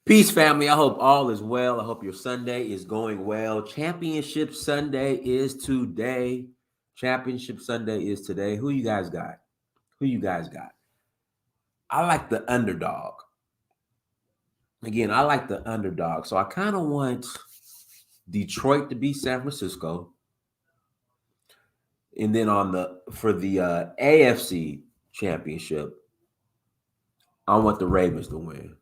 Peace, family. I hope all is well. I hope your Sunday is going well. Championship Sunday is today. Championship Sunday is today. Who you guys got? Who you guys got? I like the underdog. Again, I like the underdog. So I kind of want Detroit to beat San Francisco. And then for the AFC Championship, I want the Ravens to win.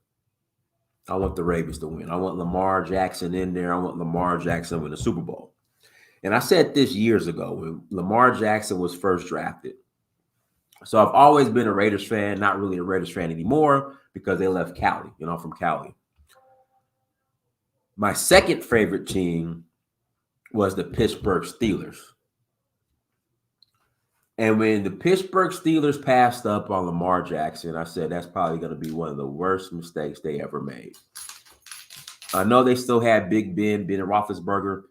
I want the Ravens to win. I want Lamar Jackson in there. I want Lamar Jackson to win the Super Bowl. And I said this years ago when Lamar Jackson was first drafted. So I've always been a Raiders fan, not really a Raiders fan anymore because they left Cali, from Cali. My second favorite team was the Pittsburgh Steelers. And when the Pittsburgh Steelers passed up on Lamar Jackson, I said that's probably going to be one of the worst mistakes they ever made. I know they still had Big Ben Roethlisberger,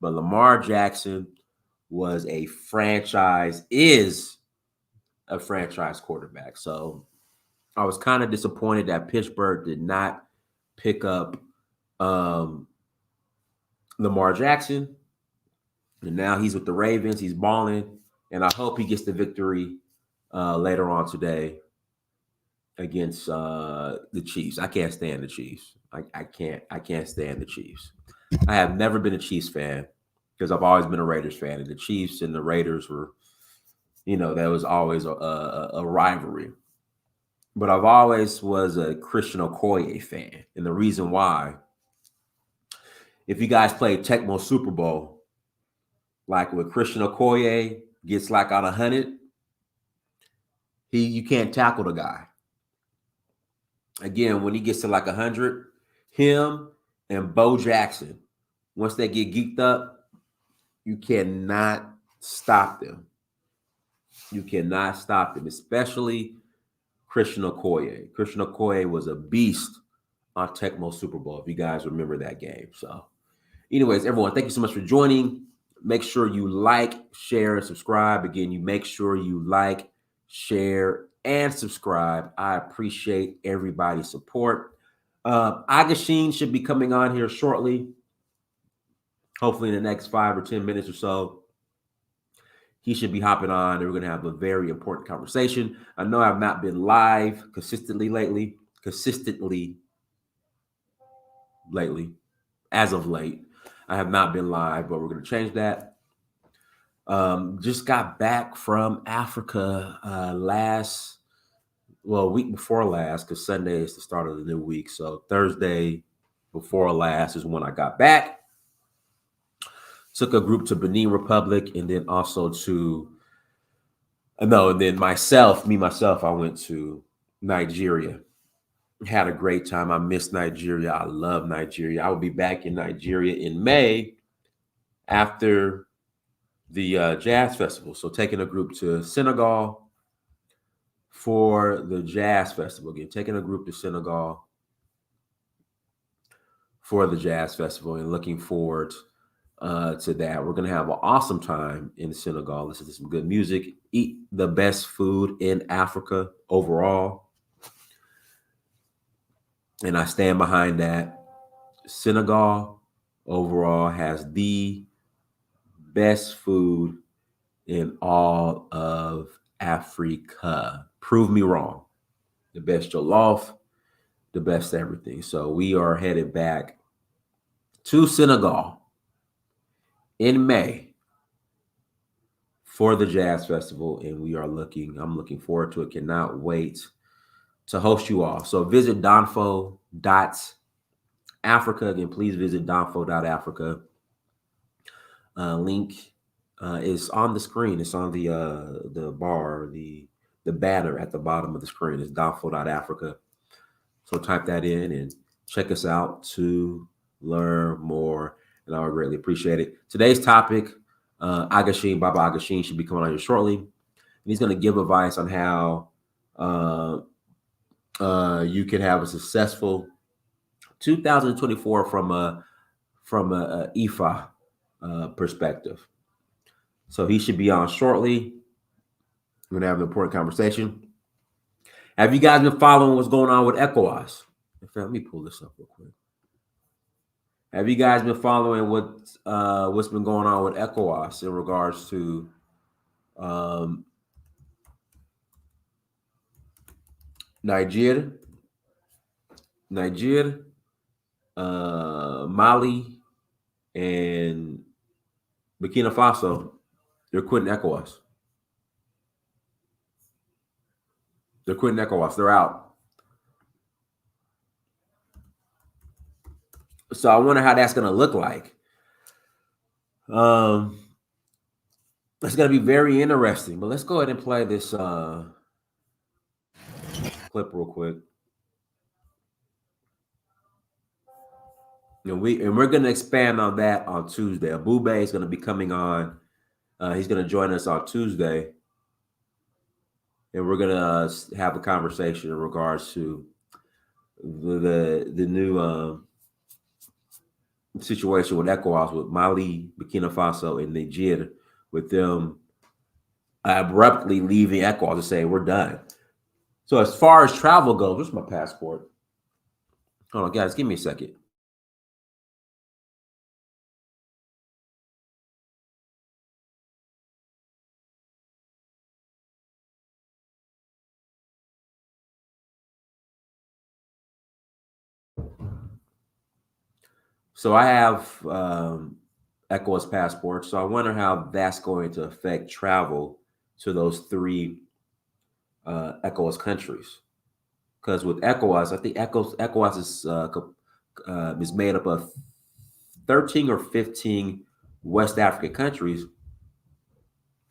but Lamar Jackson is a franchise quarterback. So I was kind of disappointed that Pittsburgh did not pick up Lamar Jackson. And now he's with the Ravens. He's balling. And I hope he gets the victory later on today against the Chiefs. I can't stand the Chiefs. I can't stand the Chiefs. I have never been a Chiefs fan because I've always been a Raiders fan. And the Chiefs and the Raiders were, that was always a rivalry. But I've always was a Christian Okoye fan. And the reason why, if you guys played Tecmo Super Bowl, like with Christian Okoye gets like on 100, you can't tackle the guy. Again, when he gets to like 100, him and Bo Jackson, once they get geeked up, you cannot stop them. You cannot stop them, especially Christian Okoye. Christian Okoye was a beast on Tecmo Super Bowl, if you guys remember that game. So, anyways, everyone, thank you so much for joining. Make sure you like, share, and subscribe. Again, you make sure you like, share, and subscribe. I appreciate everybody's support. Ageshin should be coming on here shortly, hopefully in the next 5 or 10 minutes or so. He should be hopping on, and we're going to have a very important conversation. I know I've not been live consistently lately, as of late. I have not been live, but we're going to change that. Just got back from Africa week before last, because Sunday is the start of the new week. So Thursday before last is when I got back. Took a group to Benin Republic, and then also myself, I went to Nigeria. Had a great time. I miss Nigeria. I love Nigeria. I will be back in Nigeria in May after the Jazz Festival. So taking a group to Senegal for the Jazz Festival. Again, taking a group to Senegal for the Jazz Festival and looking forward to that. We're going to have an awesome time in Senegal. Listen to some good music, eat the best food in Africa overall. And I stand behind that. Senegal overall has the best food in all of Africa. Prove me wrong. The best jollof, the best everything. So we are headed back to Senegal in May for the Jazz Festival, and I'm looking forward to it. Cannot wait to host you all. So visit donfo.africa. Again, please visit donfo.africa. Link is on the screen. It's on the bar, the banner at the bottom of the screen. It's donfo.africa. So type that in and check us out to learn more, and I would greatly appreciate it. Today's topic, Ageshin, Baba Ageshin, should be coming on here shortly. And he's going to give advice on how you can have a successful 2024 from a IFA perspective. So he should be on shortly. We're going to have an important conversation. Have you guys been following what's going on with ECOWAS? In fact, let me pull this up real quick. Have you guys been following what's been going on with ECOWAS in regards to Niger, Mali, and Burkina Faso? They're quitting ECOWAS. They're out. So I wonder how that's going to look like. It's going to be very interesting. But let's go ahead and play this clip real quick. And we're going to expand on that on Tuesday. Abube is going to be coming on. He's going to join us on Tuesday, and we're going to have a conversation in regards to the new situation with ECOWAS, with Mali, Burkina Faso, and Niger, with them abruptly leaving ECOWAS to say we're done. So as far as travel goes, where's my passport? Hold on, guys, give me a second. So I have ECOWAS passport. So I wonder how that's going to affect travel to those three ECOWAS countries. Because with ECOWAS, I think ECOWAS is made up of 13 or 15 West African countries.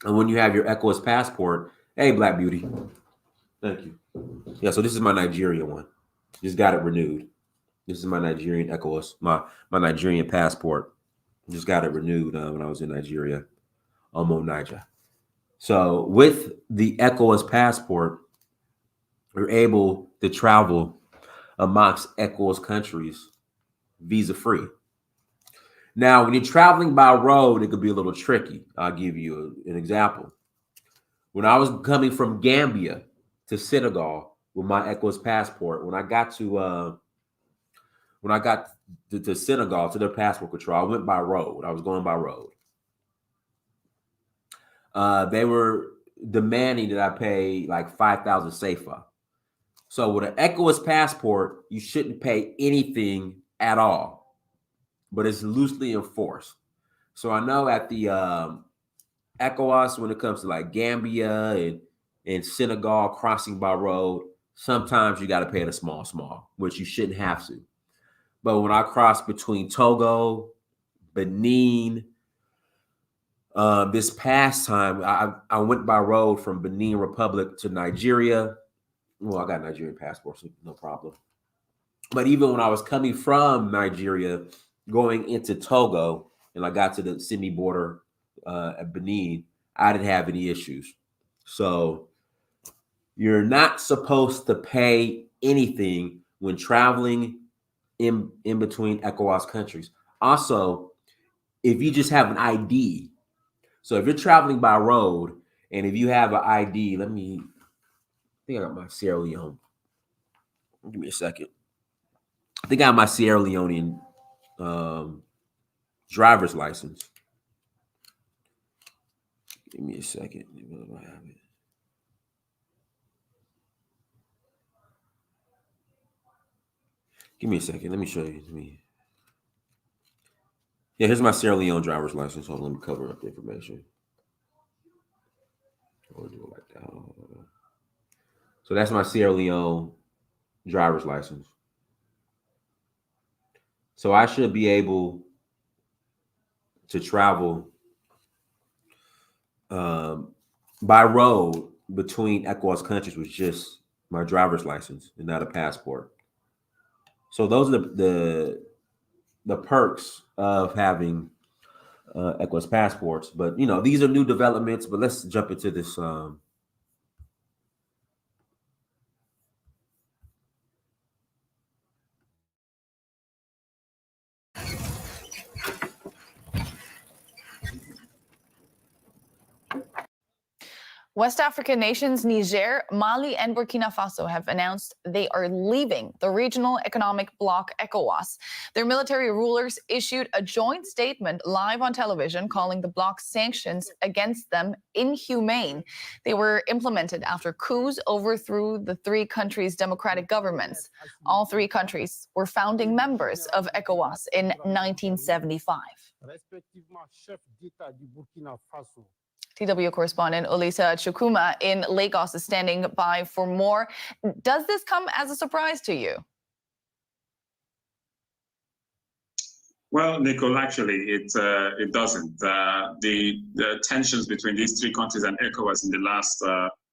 And when you have your ECOWAS passport, hey, Black Beauty, thank you. Yeah, so this is my Nigerian one. Just got it renewed. This is my Nigerian ECOWAS, my Nigerian passport. Just got it renewed when I was in Nigeria, Niger. So with the ECOWAS passport, you're able to travel amongst ECOWAS countries visa-free. Now, when you're traveling by road, it could be a little tricky. I'll give you an example. When I was coming from Gambia to Senegal with my ECOWAS passport, when I got to Senegal to their passport control, I went by road. I was going by road. They were demanding that I pay like 5,000 CFA. So with an ECOWAS passport, you shouldn't pay anything at all, but it's loosely enforced. So I know at the ECOWAS, when it comes to like Gambia and Senegal crossing by road, sometimes you got to pay the small, which you shouldn't have to. But when I crossed between Togo, Benin, this past time, I went by road from Benin Republic to Nigeria. Well, I got a Nigerian passport, so no problem. But even when I was coming from Nigeria, going into Togo, and I got to the semi border at Benin, I didn't have any issues. So you're not supposed to pay anything when traveling in between ECOWAS countries. Also, if you just have an ID, so if you're traveling by road and if you have an ID, I think I got my Sierra Leone. Give me a second. I think I have my Sierra Leonean driver's license. Give me a second. I have it. Give me a second. Let me show you. Yeah, here's my Sierra Leone driver's license. Hold on, let me cover up the information. I'll do it like that. So that's my Sierra Leone driver's license. So I should be able to travel by road between ECOWAS countries with just my driver's license and not a passport. So those are the perks of having ECOWAS passports. But these are new developments. But let's jump into this. West African nations Niger, Mali, and Burkina Faso have announced they are leaving the regional economic bloc ECOWAS. Their military rulers issued a joint statement live on television calling the bloc's sanctions against them inhumane. They were implemented after coups overthrew the three countries' democratic governments. All three countries were founding members of ECOWAS in 1975. TW correspondent Olisa Chukuma in Lagos is standing by for more. Does this come as a surprise to you? Well, Nicole, actually, it doesn't. The tensions between these three countries and ECOWAS in the last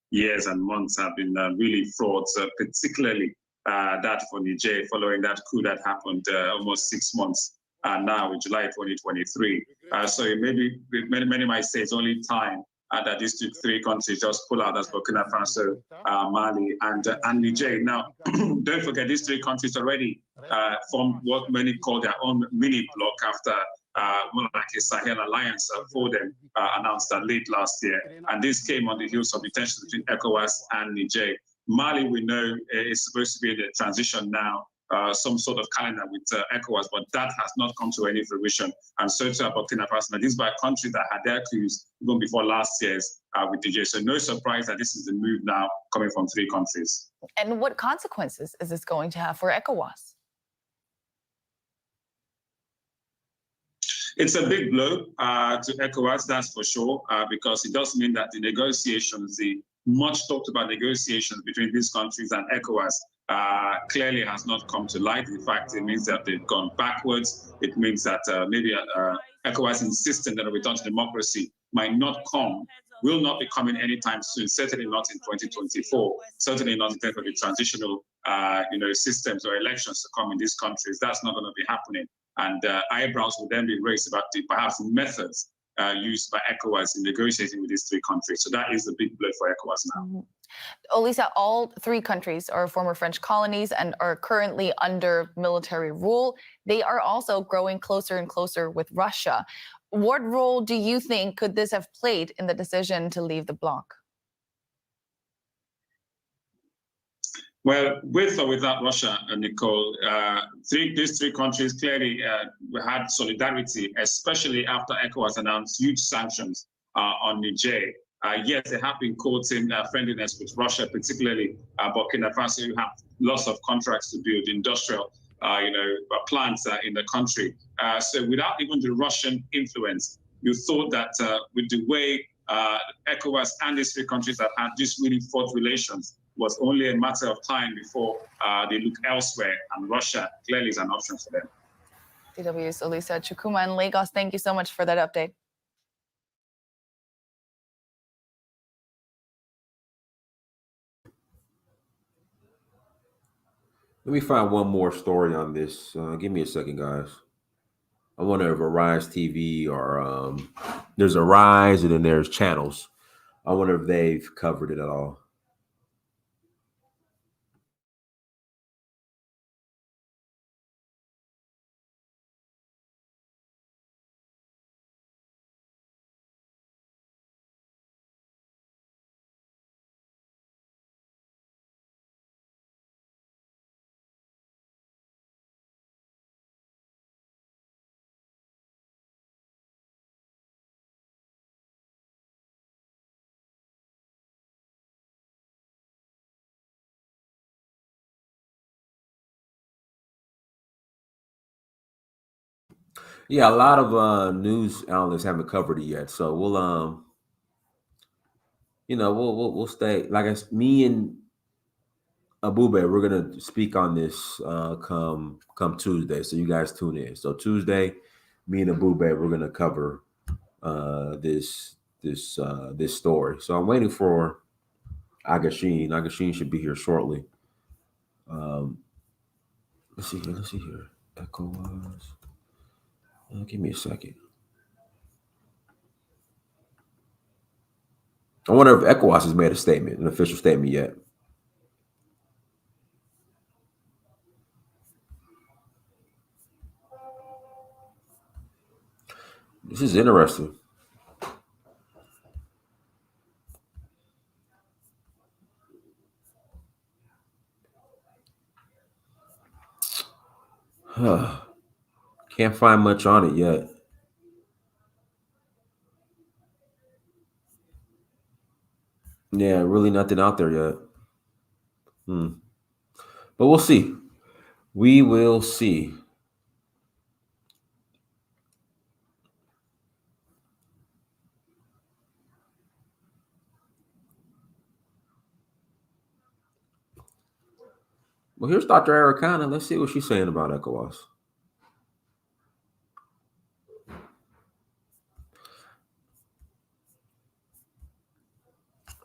years and months have been really fraught, particularly that for Niger, following that coup that happened almost 6 months now in July 2023. So maybe many might say it's only time that these three countries just pull out, as Burkina Faso, Mali, and Niger. Now, don't forget, these three countries already formed what many call their own mini bloc after more like a Sahel alliance for them announced that late last year. And this came on the heels of the tensions between ECOWAS and Niger. Mali, we know, is supposed to be in the transition now, some sort of calendar with ECOWAS, but that has not come to any fruition. And so to Burkina Faso, these were countries that had their coups even before last year's with Niger. So no surprise that this is the move now coming from three countries. And what consequences is this going to have for ECOWAS? It's a big blow to ECOWAS, that's for sure, because it does mean that the negotiations, the much talked about negotiations between these countries and ECOWAS clearly has not come to light. In fact, it means that they've gone backwards. It means that maybe ECOWAS insisting that a return to democracy might not come, will not be coming anytime soon, certainly not in 2024, certainly not in terms of the transitional systems or elections to come in these countries. That's not going to be happening. And eyebrows will then be raised about the perhaps methods used by ECOWAS in negotiating with these three countries. So that is a big blow for ECOWAS now. Olisa, all three countries are former French colonies and are currently under military rule. They are also growing closer and closer with Russia. What role do you think could this have played in the decision to leave the bloc? Well, with or without Russia, Nicole, these three countries clearly had solidarity, especially after ECOWAS announced huge sanctions on Niger. Yes, they have been courting friendliness with Russia, particularly Burkina Faso, who have lots of contracts to build industrial, plants in the country. So without even the Russian influence, you thought that with the way ECOWAS and these three countries have had these really fraught relations, was only a matter of time before they look elsewhere, and Russia clearly is an option for them. DW's Olisa Chukuma in Lagos, thank you so much for that update. Let me find one more story on this. Give me a second, guys. I wonder if Arise TV or there's Arise and then there's channels. I wonder if they've covered it at all. Yeah, a lot of news analysts haven't covered it yet, so we'll we'll stay. Like me and Abube, we're gonna speak on this come Tuesday, so you guys tune in. So Tuesday, me and Abube, we're gonna cover this story. So I'm waiting for Ageshin. Ageshin should be here shortly. Let's see here. Let's see here. ECOWAS. Give me a second. I wonder if ECOWAS has made a statement, an official statement yet. This is interesting. Can't find much on it yet. Yeah, really nothing out there yet. But we'll see. We will see. Well, here's Dr. Arikana. Let's see what she's saying about ECOWAS.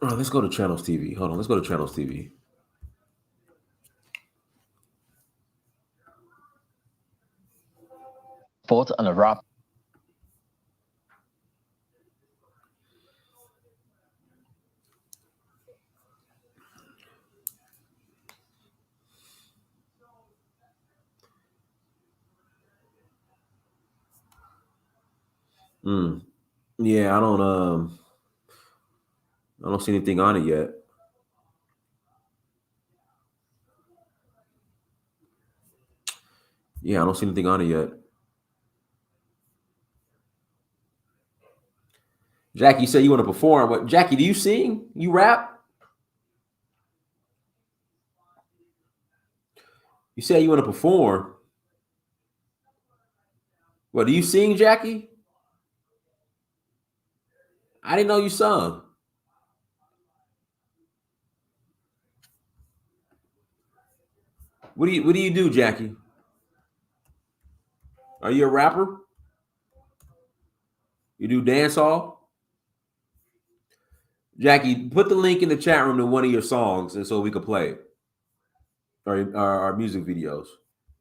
Oh, let's go to Channels TV. Hold on. Let's go to Channels TV. Fought on a rap. Yeah, I don't see anything on it yet. Yeah, I don't see anything on it yet. Jackie, you said you want to perform. What, Jackie, do you sing? You rap? You said you want to perform. What, do you sing, Jackie? I didn't know you sung. What do you do, Jackie? Are you a rapper? You do dance hall? Jackie, put the link in the chat room to one of your songs, and so we could play it. Or our music videos.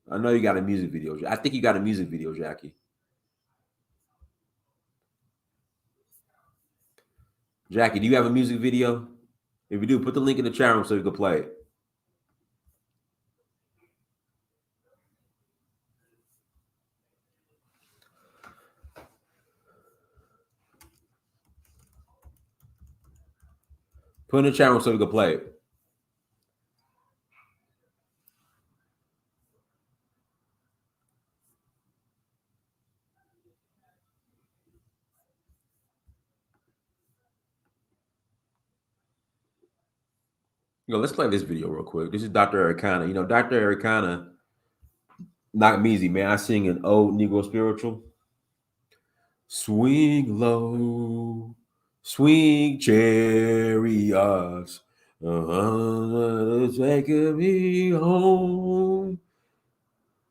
I know you got a music video. I think you got a music video, Jackie. Jackie, do you have a music video? If you do, put the link in the chat room so we can play it. Put in the chat room so we can play it. Let's play this video real quick. This is Dr. Arikana. Dr. Arikana, not me easy, man. I sing an old Negro spiritual. Swing low, swing chariots. Take me home.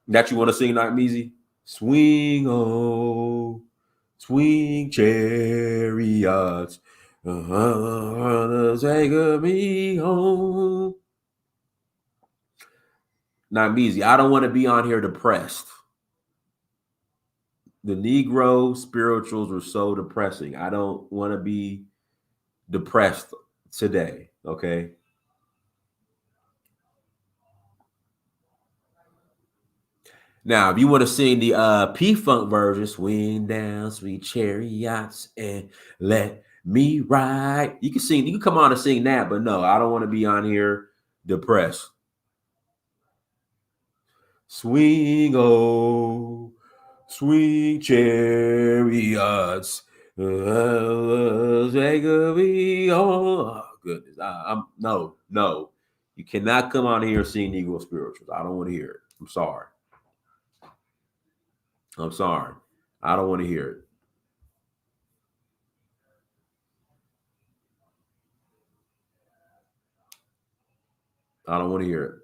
That you want to sing, not easy? Swing oh, swing chariots. Take me home. Not easy. I don't want to be on here depressed. The Negro spirituals were so depressing. I don't want to be depressed today. Okay. Now, if you want to sing the P-Funk version, swing down, sweet chariots, and let me ride. You can sing, you can come on and sing that, but no, I don't want to be on here depressed. Swing, oh, swing chariots. Take me on. Oh, goodness. No. You cannot come on here and sing Negro spirituals. I don't want to hear it. I'm sorry. I don't want to hear it. I don't want to hear it.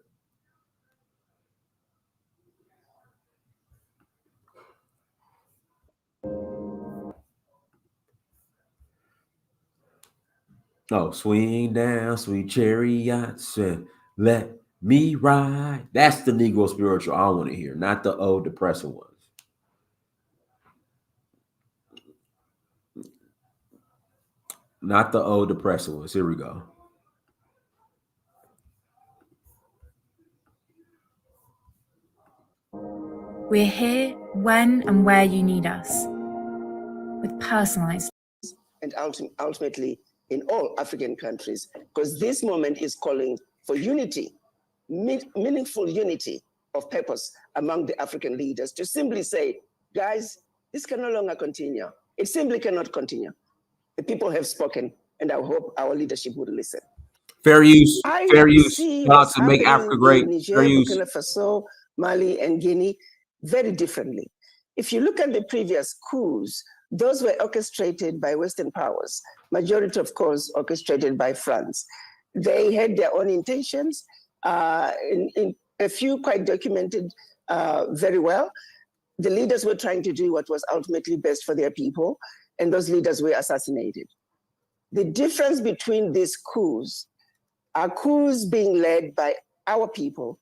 Oh, swing down, sweet chariots, and let me ride. That's the Negro spiritual I want to hear, not the old depressing ones. Not the old depressing ones. Here we go. We're here when and where you need us, with personalized. And ultimately in all African countries, because this moment is calling for unity, meaningful unity of purpose among the African leaders to simply say, guys, this can no longer continue. It simply cannot continue. The people have spoken, and I hope our leadership would listen. Fair use. Fair use. Not to make Africa great. Niger, Fair use. Burkina Faso, Mali, and Guinea very differently. If you look at the previous coups, those were orchestrated by Western powers, majority, of course, orchestrated by France. They had their own intentions, in a few quite documented very well. The leaders were trying to do what was ultimately best for their people, and those leaders were assassinated. The difference between these coups are coups being led by our people.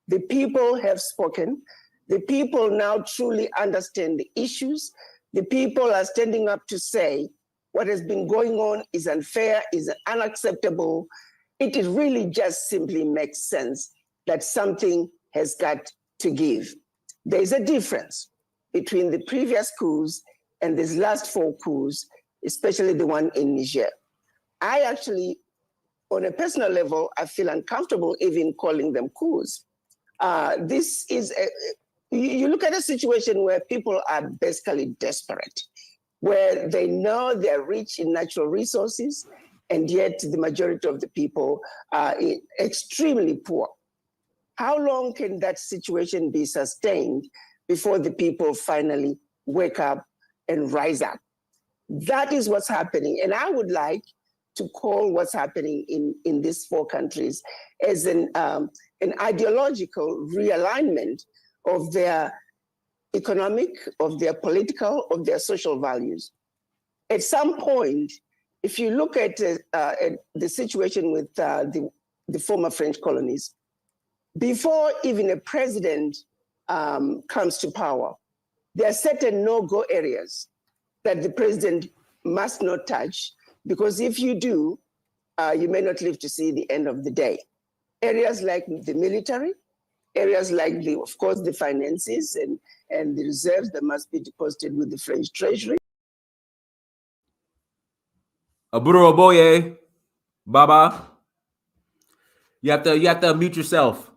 The people have spoken. The people now truly understand the issues. The people are standing up to say what has been going on is unfair, is unacceptable. It really just simply makes sense that something has got to give. There is a difference between the previous coups and these last 4 coups, especially the one in Niger. I actually, on a personal level, I feel uncomfortable even calling them coups. This is you look at a situation where people are basically desperate, where they know they're rich in natural resources, and yet the majority of the people are extremely poor. How long can that situation be sustained before the people finally wake up and rise up? That is what's happening. And I would like to call what's happening in these 4 countries as an ideological realignment of their economic, of their political, of their social values. At some point, if you look at the situation with the former French colonies, before even a president comes to power, there are certain no-go areas that the president must not touch, because if you do, you may not live to see the end of the day. Areas like the military, areas like, of course, the finances and the reserves that must be deposited with the French treasury. Aburo Oboye, Baba, you have to unmute yourself.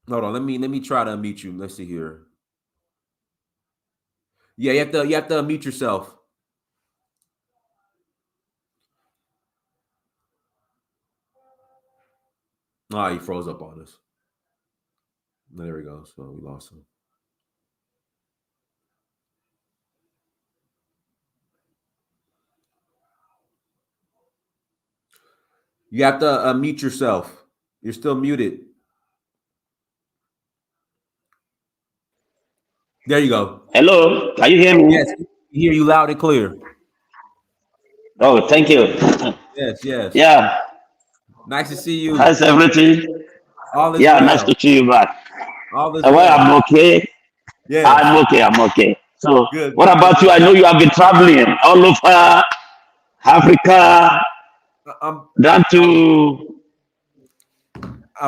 Hold on, let me try to unmute you. Let's see here. Yeah, you have to unmute yourself. Oh, he froze up on us. There we go. So we lost him. You have to unmute yourself. You're still muted. There you go. Hello, can you hear me? Yes, we hear you loud and clear. Oh, thank you. Yes. Yeah. Nice to see you. How's everything? All is yeah, well. nice to see you back. All is well, well. I'm okay. Yeah. I'm okay. So, good. What about you? I know you have been traveling all over Africa. I'm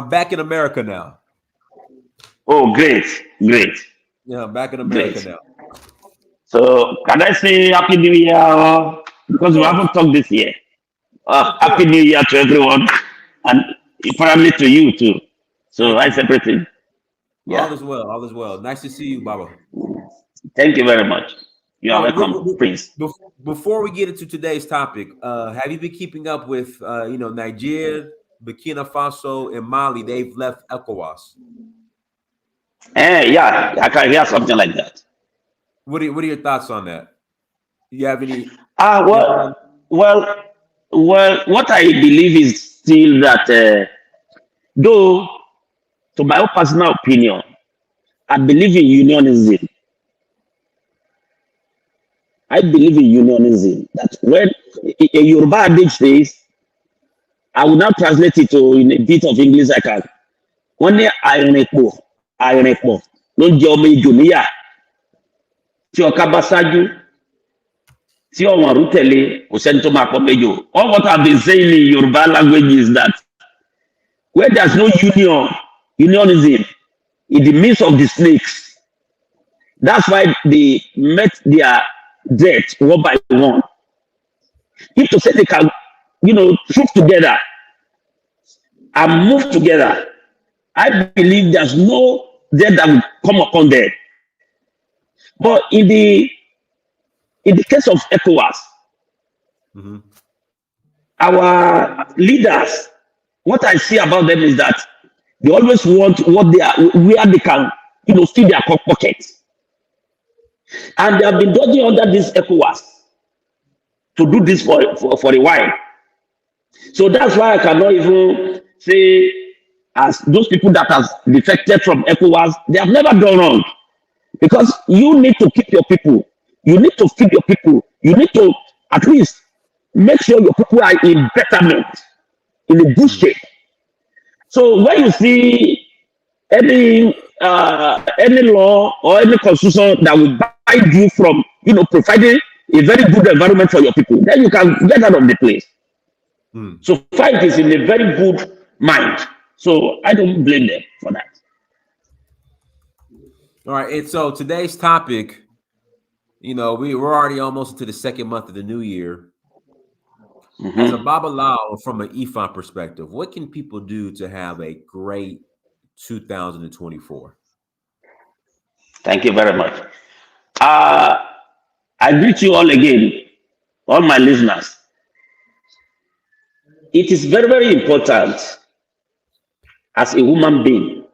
back in America now. Oh, great. Yeah, I'm back in America now. So, can I say Happy New Year? Because we haven't talked this year. Happy New Year to everyone, and apparently to you too. So, that's everything. Yeah. All is well. Nice to see you, Baba. Thank you very much. You are welcome, Prince. Before we get into today's topic, have you been keeping up with, Niger, Burkina Faso, and Mali? They've left ECOWAS. Yeah, I can hear something like that. What are your thoughts on that? Do you have any? Well, what I believe is still that, though, to my own personal opinion, I believe in unionism. That when a Yoruba adage says, I will now translate it in a bit of English I can. When they iron epo, no jome junia, ti okabasaju, ti o wan rutele, ko sento ma po mejo. All what I've been saying in Yoruba language is that where there's no unionism in the midst of the snakes, that's why they met their death one by one. if to say they can, troop together and move together, I believe there's no death that will come upon them. But in the case of ECOWAS, Mm-hmm. our leaders, what I see about them is that they always want what they are, where they can, fill their pockets. And they have been dodging under this ECOWAS to do this for a while. So that's why I cannot even say, as those people that have defected from ECOWAS, they have never done wrong. Because you need to keep your people. You need to feed your people. You need to at least make sure your people are in betterment, in a good shape. So when you see any law or any constitution that will guide you from, providing a very good environment for your people, then you can get out of the place. So fight is in a very good mind. So I don't blame them for that. All right. And so today's topic, we're already almost into the second month of the new year. As a Babalawo, from an Ifan perspective, what can people do to have a great 2024? Thank you very much. I greet you all again, all my listeners. It is very, very important as a human being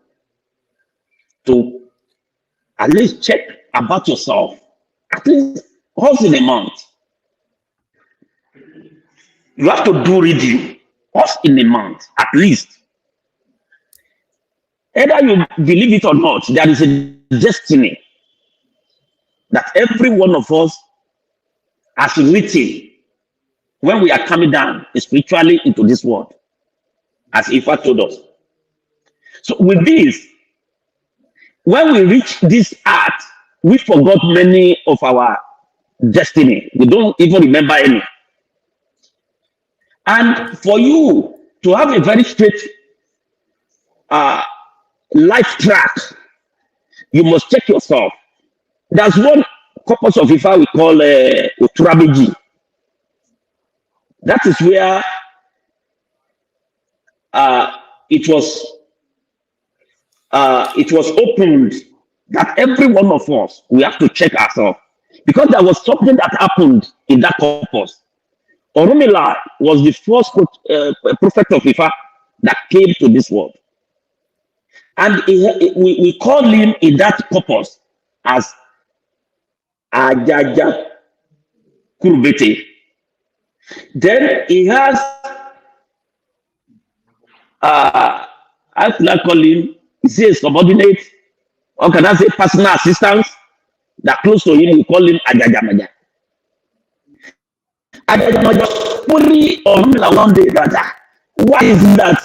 to at least check about yourself, at least once in a month. You have to do review once in a month, at least. Either you believe it or not, there is a destiny that every one of us has written when we are coming down spiritually into this world, as Ifa told us. So with this, when we reach this earth, we forgot many of our destiny. We don't even remember any. And for you to have a very straight life track, you must check yourself. There's one corpus of Ifa we call Uturabeji. That is where it was opened that every one of us, we have to check ourselves, because there was something that happened in that corpus. Orunmila was the first prophet of Ifa that came to this world. And we call him in that corpus as Ajaja Kurubete. Then he has, how can I call him? Is he a subordinate? Or can I say personal assistants that close to him? We call him Ajajamaja. Ajajamaja fully on one day that why is it that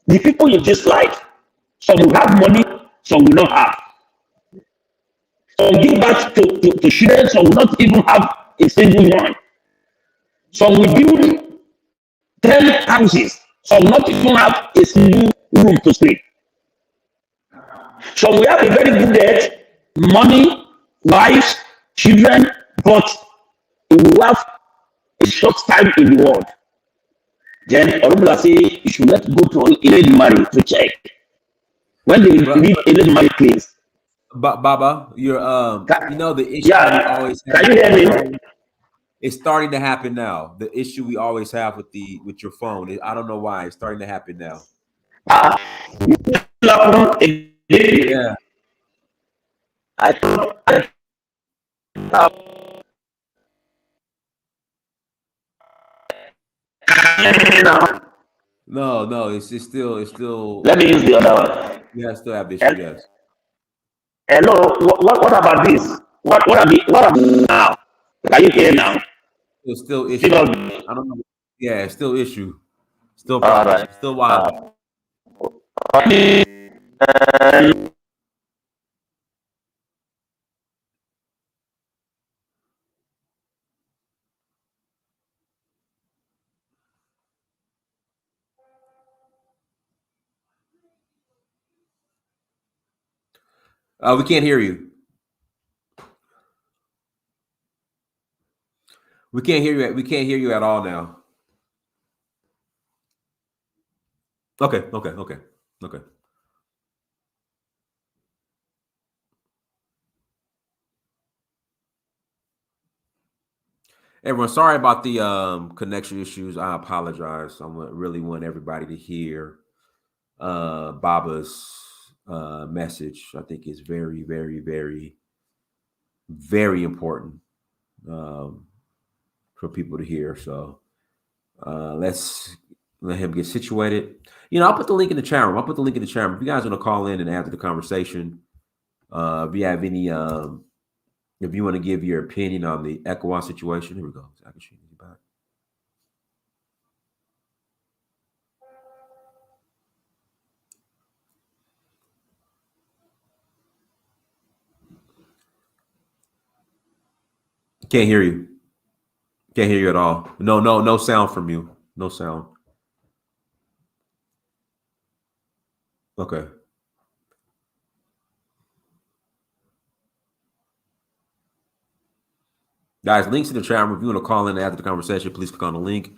the people in this life, some will have money, some will not have. Some give back to children, some will not even have a single one. Some will build 10 houses, some will not even have a single room to sleep. Some will have a very good head, money, wives, children, but it will have a short time in the world. Then Orunmila say you should not go to Eledumare to check. When they leave Eledumare place. Baba, you're the issue we always have. Can you hear me? It's starting to happen now. The issue we always have with your phone. I don't know why. It's starting to happen now. Yeah. I thought No, it's still. Let me use the other one. Yeah, I still have the issue. Yes. Hello, what about this? What are now? Can you hear now? It's still issue. I don't know. Yeah, it's still issue. Still problem. Right. Still wild. We can't hear you. We can't hear you. We can't hear you at all now. Okay. Everyone, sorry about the connection issues. I apologize. Really want everybody to hear Baba's message. I think it's very, very, very, very important for people to hear. So let's let him get situated. I'll put the link in the chat room. If you guys want to call in and add to the conversation, if you have any, if you want to give your opinion on the ECOWAS situation, here we go. Ageshin, you back? Can't hear you. Can't hear you at all. No sound from you. No sound. Okay. Guys, links in the chat room. If you want to call in and add to the conversation, please click on the link.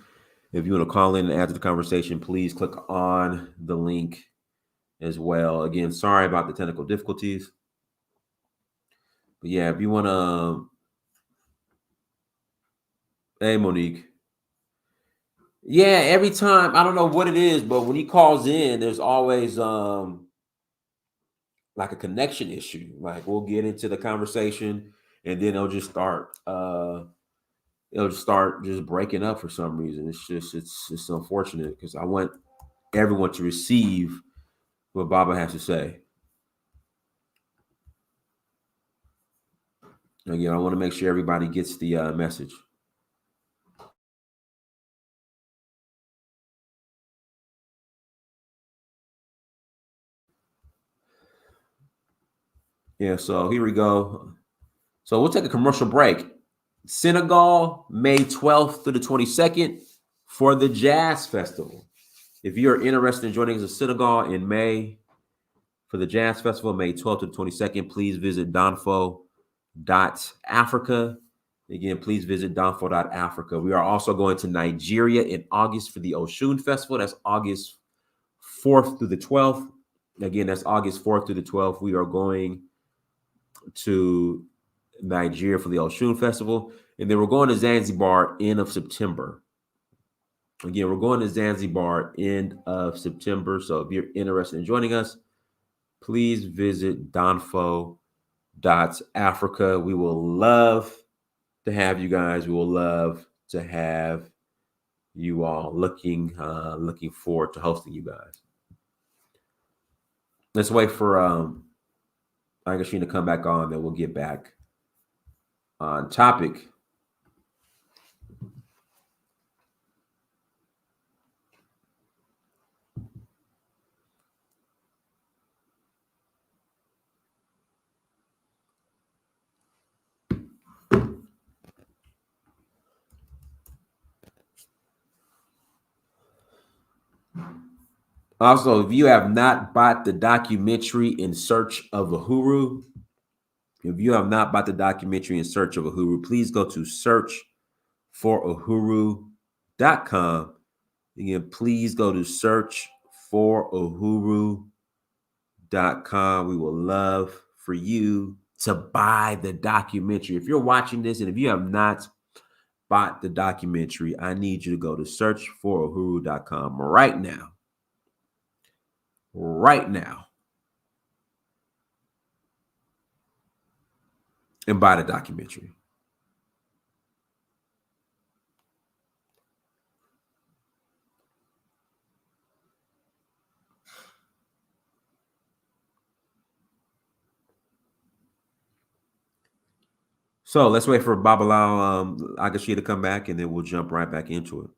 If you want to call in and add to the conversation, please click on the link as well. Again, sorry about the technical difficulties. But yeah, if you want to... Hey, Monique. Yeah, every time, I don't know what it is, but when he calls in, there's always like a connection issue. Like we'll get into the conversation and then it'll just start just breaking up for some reason. It's unfortunate because I want everyone to receive what Baba has to say. Again, I want to make sure everybody gets the message. Yeah, so here we go. So we'll take a commercial break. Senegal, May 12th through the 22nd for the Jazz Festival. If you're interested in joining us in Senegal in May for the Jazz Festival, May 12th to the 22nd, please visit donfo.africa. Again, please visit donfo.africa. We are also going to Nigeria in August for the Oshun Festival. That's August 4th through the 12th. Again, that's August 4th through the 12th. We are going to Nigeria for the Oshun Festival. And then we're going to Zanzibar end of September. Again, we're going to Zanzibar end of September. So if you're interested in joining us, please visit donfo.africa. We will love to have you guys. We will love to have you all. Looking forward to hosting you guys. Let's wait for Ageshin to come back on, then we'll get back on topic. Also, if you have not bought the documentary In Search of Uhuru, please go to searchforuhuru.com. Again, please go to searchforuhuru.com. We will love for you to buy the documentary. If you're watching this and if you have not bought the documentary, I need you to go to searchforuhuru.com right now. And buy the documentary. So let's wait for Babalawo Ageshin to come back, and then we'll jump right back into it.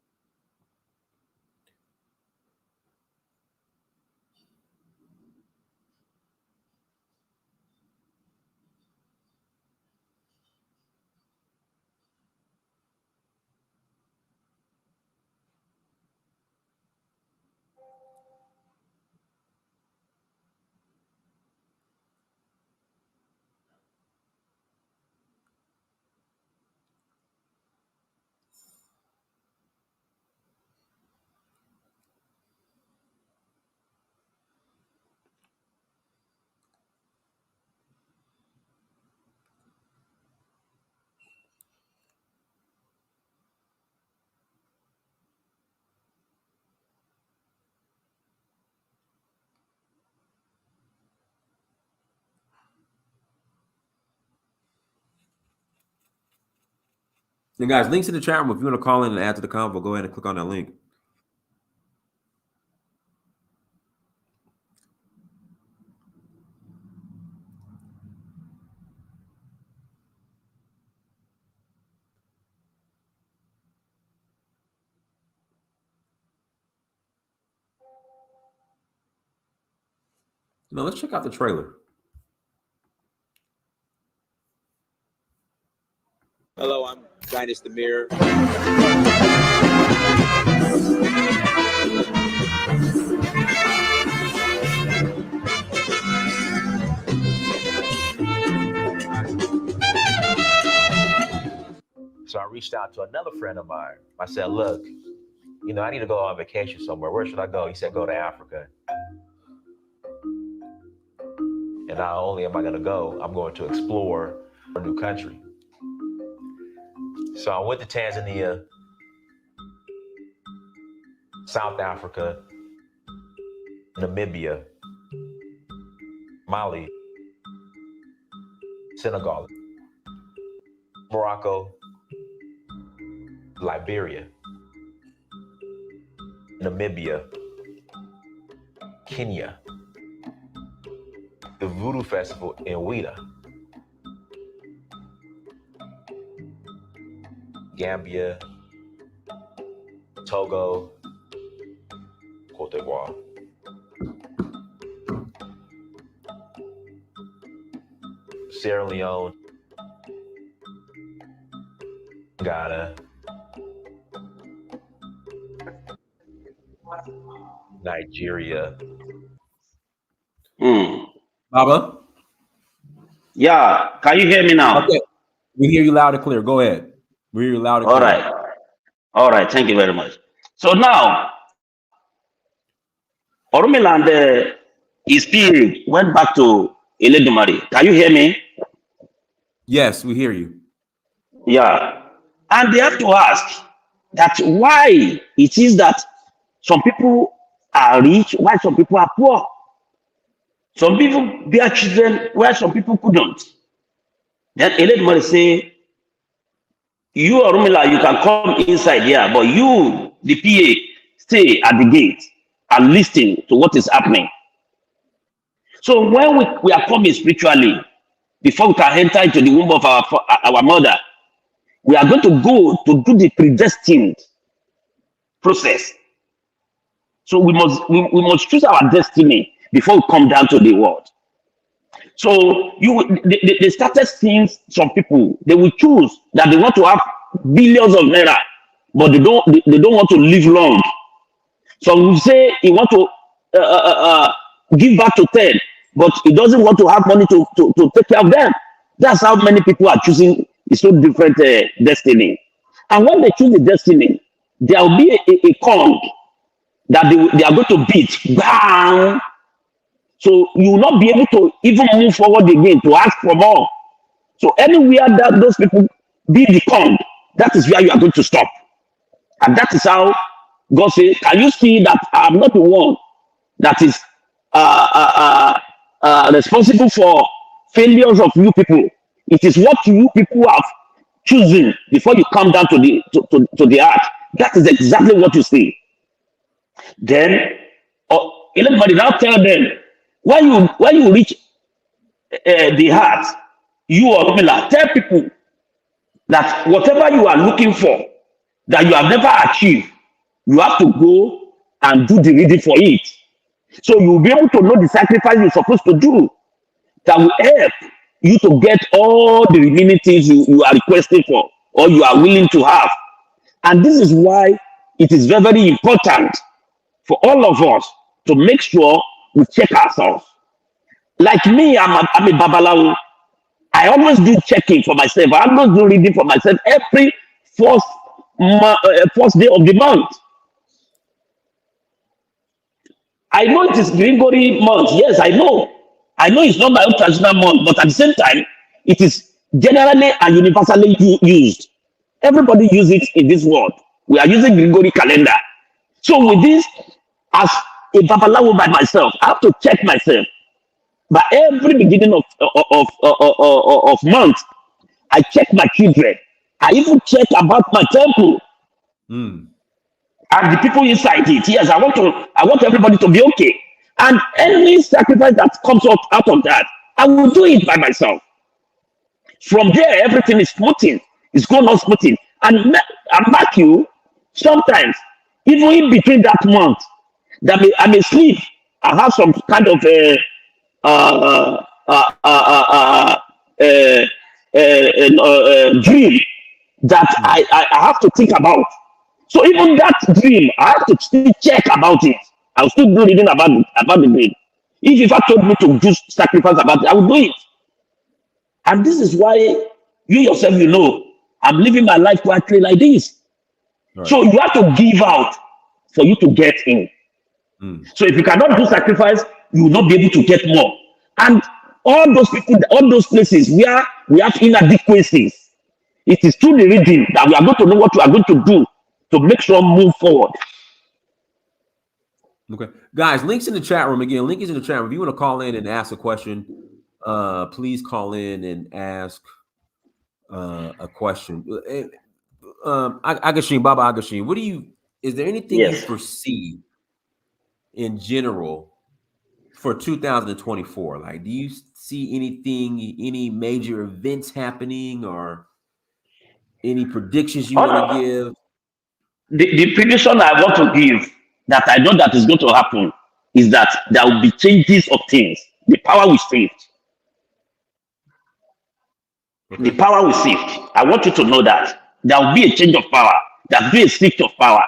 And guys, links in the chat room. If you want to call in and add to the convo, go ahead and click on that link. Now let's check out the trailer. Hello, I'm Dynast Amir. So I reached out to another friend of mine. I said, look, you know, I need to go on vacation somewhere. Where should I go? He said, go to Africa. And not only am I going to go, I'm going to explore a new country. So I went to Tanzania, South Africa, Namibia, Mali, Senegal, Morocco, Liberia, Namibia, Kenya, the Voodoo Festival in Ouida, Gambia, Togo, Cote d'Ivoire. Sierra Leone, Ghana, Nigeria. Baba? Yeah, can you hear me now? Okay. We hear you loud and clear. Go ahead. We hear you loud and All clear. right. All right. Thank you very much. So now, Orumila and his spirit went back to Eledumare. Can you hear me? Yes, we hear you. Yeah. And they have to ask that why it is that some people are rich, why some people are poor. Some people bear children where some people couldn't. Then Eledumare say, you Orumila, you can come inside here, but you, the PA, stay at the gate and listen to what is happening. So when we are coming spiritually, before we can enter into the womb of our mother, we are going to go to do the predestined process. So we must choose our destiny before we come down to the world. So they started seeing some people, they will choose that they want to have billions of naira, but they don't want to live long. Some will say he want to give back to 10, but he doesn't want to have money to take care of them. That's how many people are choosing a so different destiny. And when they choose the destiny, there will be a corn that they are going to beat. Bang! So you will not be able to even move forward again to ask for more. So anywhere that those people be the corn, that is where you are going to stop. And that is how God says, can you see that I'm not the one that is responsible for failures of you people? It is what you people have chosen before you come down to the earth. That is exactly what you see. Then, everybody now tell them, when you reach the heart, you are Orumila, tell people that whatever you are looking for, that you have never achieved, you have to go and do the reading for it. So you will be able to know the sacrifice you're supposed to do that will help you to get all the remaining things you are requesting for or you are willing to have. And this is why it is very, very important for all of us to make sure we check ourselves. Like me, I'm a Babalawo. I always do checking for myself. I always do reading for myself every first day of the month. I know it is Gregory month. Yes, I know. I know it's not my own traditional month, but at the same time, it is generally and universally used. Everybody uses it in this world. We are using Gregory calendar. So with this, as a Babalawo by myself, I have to check myself. By every beginning of month, I check my children. I even check about my temple Mm. and the people inside it. Yes, I want everybody to be okay. And any sacrifice that comes out of that, I will do it by myself. From there, everything is smoothing. It's going on smoothing. And I mark you, sometimes, even in between that month, that I may sleep. I have some kind of uh, uh, uh, uh, uh, dream that I have to think about. So even that dream, I have to still check about it. I'll still do reading about the dream. If I told me to do sacrifice about it, I will do it. And this is why you yourself, I'm living my life quietly like this. Right. So you have to give out for you to get in. So if you cannot do sacrifice, you will not be able to get more. And all those people, all those places where we have inadequacies, it is through the reading that we are going to know what we are going to do to make sure move forward. Okay, guys, links in the chat room again. Link is in the chat room. If you want to call in and ask a question, please call in and ask a question. Ageshin, Baba Ageshin, is there anything you foresee in general for 2024? Like, do you see any major events happening or any predictions you want to give? The prediction I want to give that I know that is going to happen is that there will be changes of things. The power will shift. Okay. The power will shift. I want you to know that there will be a change of power. There will be a shift of power.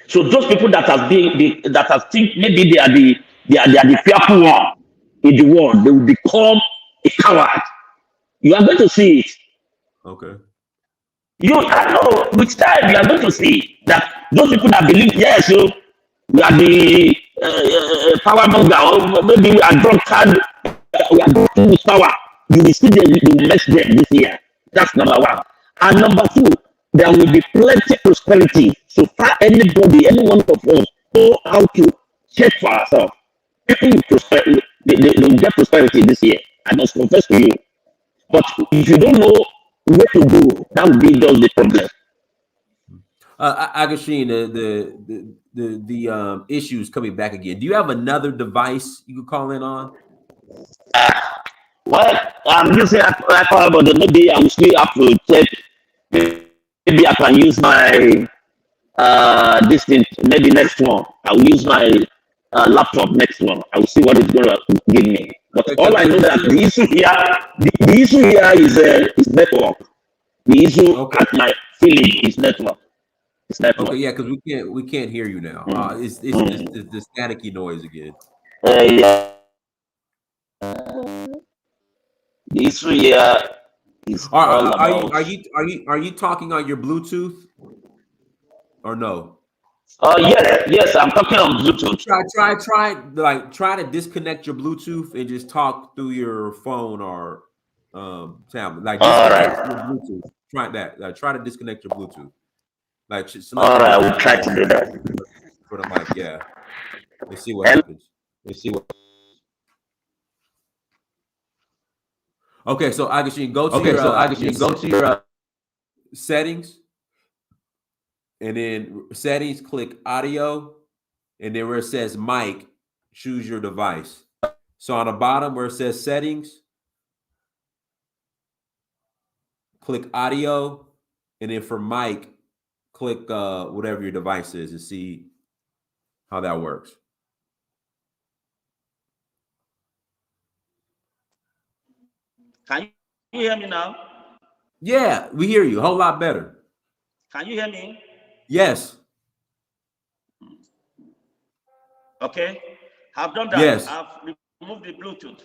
So those people that have think maybe they are the fearful one in the world, they will become a coward. You are going to see it. Okay. I know with time you are going to see that those people that believe, yes, so we are the power monger, or maybe we are drunkard, we are going with power. You will see them, you will mess them this year. That's number one. And number two, there will be plenty of prosperity. So far, any one of us know how to check for ourselves. People will prosperity, they will get prosperity this year. I must confess to you. But if you don't know what to do, that will be just the problem. Ageshin, the issues coming back again. Do you have another device you could call in on? Well, I'm using iPad, but maybe I will still have to check. Maybe I can use my this thing. Maybe next one, I will use my laptop. Next one, I will see what it's going to give me. But all I know that the issue here is network. The issue at my feeling is network. Okay, yeah, because we can't hear you now. It's the staticky noise again. Yeah. The issue here is are you talking on your Bluetooth or no? Yes, I'm talking on Bluetooth. Try to disconnect your Bluetooth and just talk through your phone or tablet. Like disconnect your Bluetooth. Try that. Try to disconnect your Bluetooth. Like all right, I will try to do that. For the mic, yeah. Let's see what happens. Okay, so Ageshin, go to your settings, and then settings, click audio, and then where it says mic, choose your device. So on the bottom where it says settings, click audio, and then for mic, click whatever your device is and see how that works. Can you hear me now? Yeah, we hear you a whole lot better. Can you hear me? Yes. Okay. I've done that. Yes. I've removed the Bluetooth.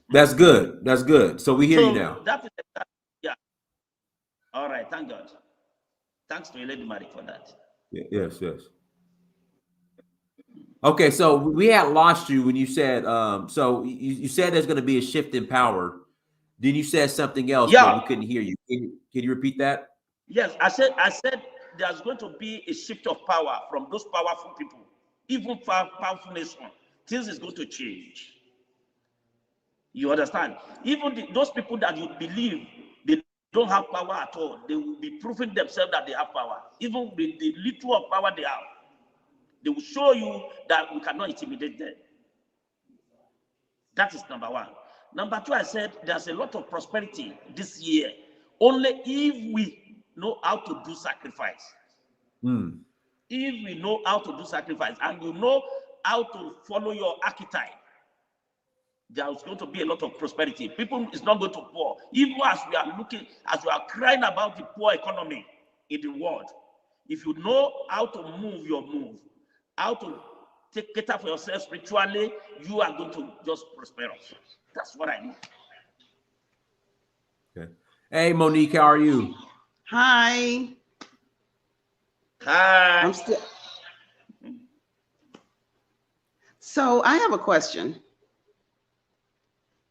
That's good. That's good. So we hear you now. That is yeah. All right. Thank God. Thanks to Lady Mary for that. Yes. Okay, so we had lost you when you said so you said there's going to be a shift in power. Then you said something else, but we couldn't hear you. Can you repeat that? Yes, I said there's going to be a shift of power from those powerful people, even powerful nations. Things is going to change. You understand? Even those people that you believe they don't have power at all, they will be proving themselves that they have power. Even with the little of power they have, they will show you that we cannot intimidate them. That is number one. Number two, I said there's a lot of prosperity this year, only if we know how to do sacrifice. Mm. If we know how to do sacrifice and you know how to follow your archetype, there's going to be a lot of prosperity. People is not going to poor. Even as we are looking, as we are crying about the poor economy in the world, if you know how to move your move, how to take care for yourself spiritually, you are going to just prosper. That's what I know. Okay. Hey, Monique, how are you? Hi. Hi. I'm still. So I have a question.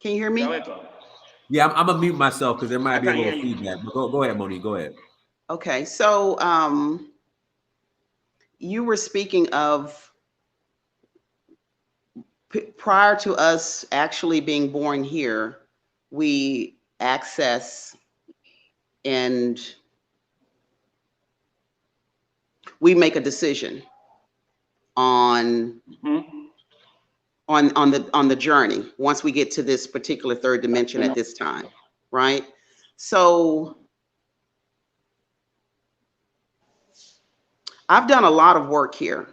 Can you hear me? Yeah, I'm gonna mute myself because there might be a little hear you. feedback. But go ahead, Monique. Go ahead. Okay, so you were speaking of prior to us actually being born here, we access and we make a decision on on the journey once we get to this particular third dimension at this time, right? So I've done a lot of work here,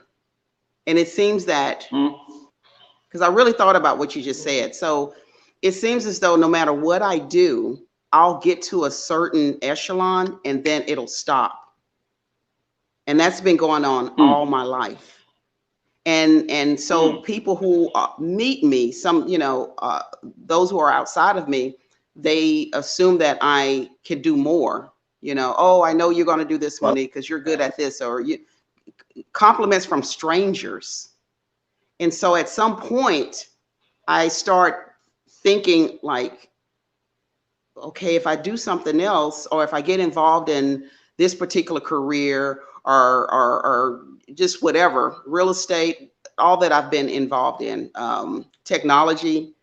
and it seems that because I really thought about what you just said. So it seems as though no matter what I do, I'll get to a certain echelon and then it'll stop. And that's been going on all my life. And so people who meet me, some, you know, those who are outside of me, they assume that I can do more. You know, oh, I know you're going to do this, Monique, because you're good at this, or you compliments from strangers. And so at some point, I start thinking like, okay, if I do something else, or if I get involved in this particular career or just whatever, real estate, all that I've been involved in, technology,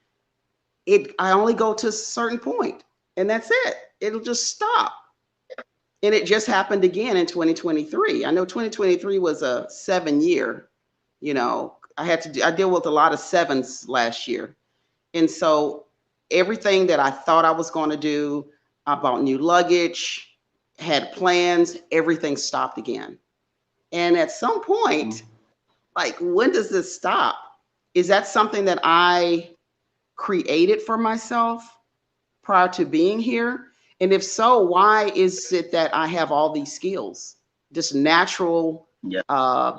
I only go to a certain point and that's it. It'll just stop. And it just happened again in 2023. I know 2023 was a 7-year, you know, I deal with a lot of sevens last year. And so everything that I thought I was going to do, I bought new luggage, had plans, everything stopped again. And at some point, like, when does this stop? Is that something that I created for myself prior to being here? And if so, why is it that I have all these skills, just natural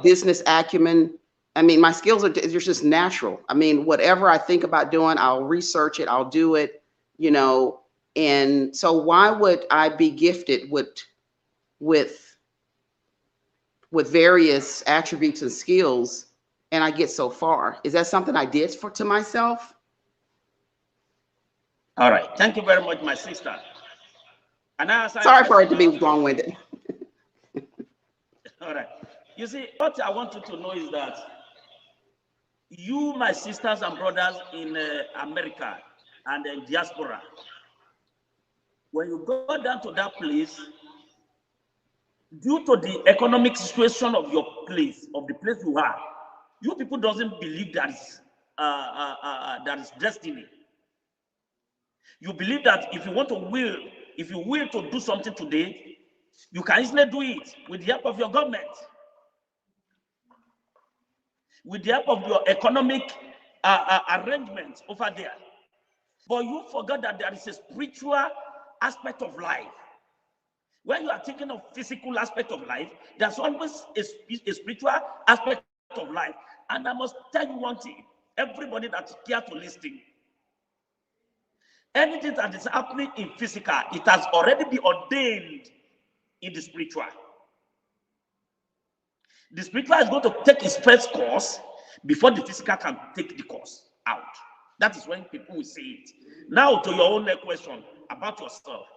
business acumen? I mean, my skills are just natural. I mean, whatever I think about doing, I'll research it, I'll do it, you know. And so why would I be gifted with various attributes and skills and I get so far? Is that something I did to myself? All right. Thank you very much, my sister. And sorry for it to be long-winded. All right. You see, what I want you to know is that you, my sisters and brothers in America and in diaspora, when you go down to that place, due to the economic situation of your place, of the place you are, you people doesn't believe that is destiny. You believe that if you want to if you will to do something today, you can easily do it with the help of your government, with the help of your economic arrangements over there. But you forgot that there is a spiritual aspect of life. When you are thinking of physical aspect of life, there's always a spiritual aspect of life. And I must tell you one thing, everybody that's here to listen, anything that is happening in physical, it has already been ordained in the spiritual. The spiritual is going to take its first course before the physical can take the course out. That is when people will say it. Now to your own question about yourself.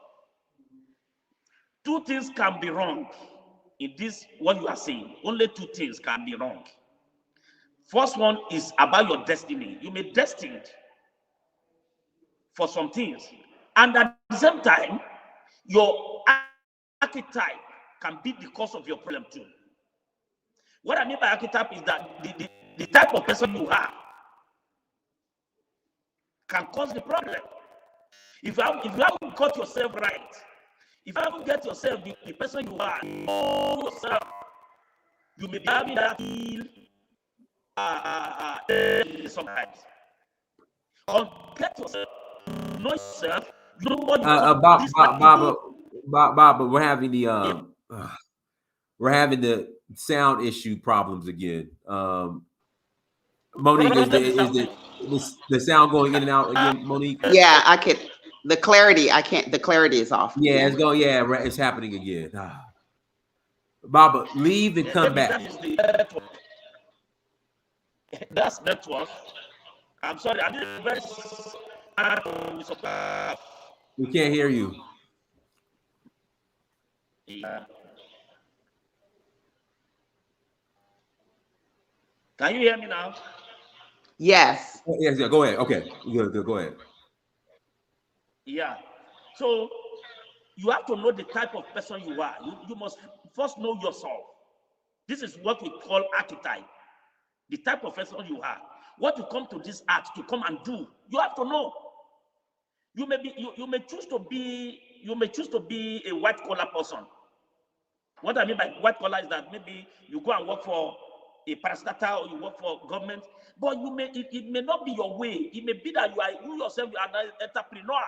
2 things can be wrong in this, what you are saying. Only 2 things can be wrong. First one is about your destiny. You may be destined for some things. And at the same time, your archetype can be the cause of your problem too. What I mean by archetype is that the type of person you are can cause the problem. If you haven't got yourself right, if you haven't get yourself the person you are, know yourself, you may be having that sometimes. Get yourself, know yourself, you know what Bob, we're having the sound issue problems again. Monique, is the sound going in and out again, Monique? Yeah, I could. The clarity, I can't. The clarity is off. Yeah, it's going. Yeah, it's happening again. Baba, leave and come back. That's network. I'm sorry, I didn't very. We can't hear you. Yeah. Can you hear me now? Yes. Yes, yeah, go ahead. Okay, good, go ahead. Yeah. So you have to know the type of person you are. You must first know yourself. This is what we call archetype. The type of person you are. What you come to this art to come and do, you have to know. You may choose to be a white collar person. What I mean by white collar is that maybe you go and work for a parastatal or you work for government, but it may not be your way. It may be that you yourself are an entrepreneur.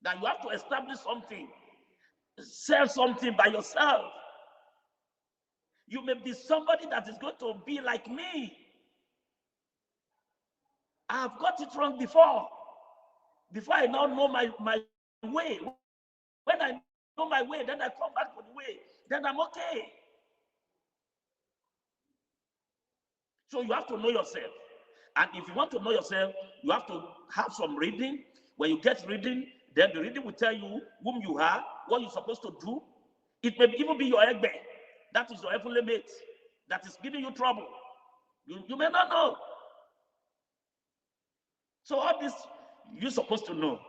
That you have to establish something, sell something by yourself. You may be somebody that is going to be like me. I've got it wrong before. Before I now know my way. When I know my way, then I come back to the way. Then I'm okay. So you have to know yourself. And if you want to know yourself, you have to have some reading. When you get reading, then the reading will tell you whom you are, what you're supposed to do. It may even be your egbe. That is your heavenly mate that is giving you trouble. You may not know. So all this you're supposed to know.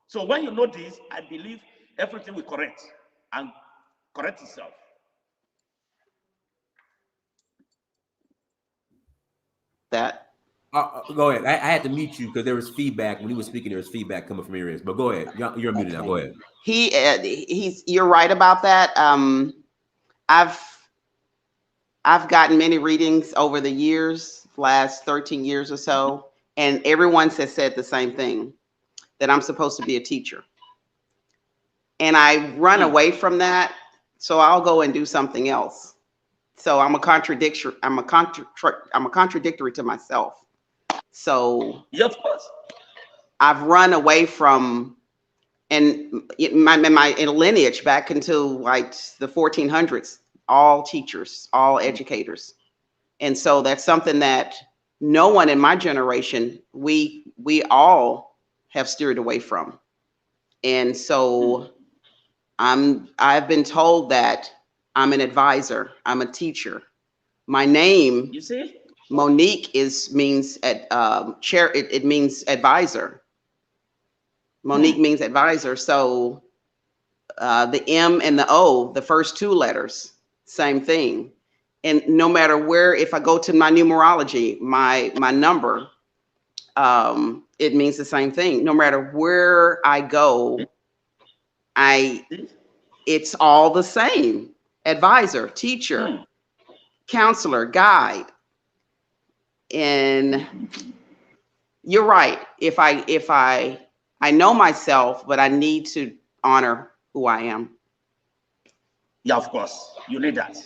So when you know this, I believe everything will correct and correct itself. That. Go ahead. I had to mute you because there was feedback when he was speaking. There was feedback coming from your ears. But go ahead. You're muted now. Go ahead. You're right about that. I've gotten many readings over the years, last 13 years or so, and everyone has said the same thing, that I'm supposed to be a teacher. And I run away from that, so I'll go and do something else. So I'm a contradictory to myself. So yeah, of course. I've run away from, and my lineage back into like the 1400s, all teachers, all educators. And so that's something that no one in my generation, we all have steered away from. And so I've been told that I'm an advisor, I'm a teacher. My name, you see, Monique, means chair. It means advisor. Monique means advisor. So the M and the O, the first two letters, same thing. And no matter where, if I go to my numerology, my number, it means the same thing. No matter where I go, it's all the same. Advisor, teacher, counselor, guide. And you're right. If I know myself, but I need to honor who I am. Yeah, of course. You need that.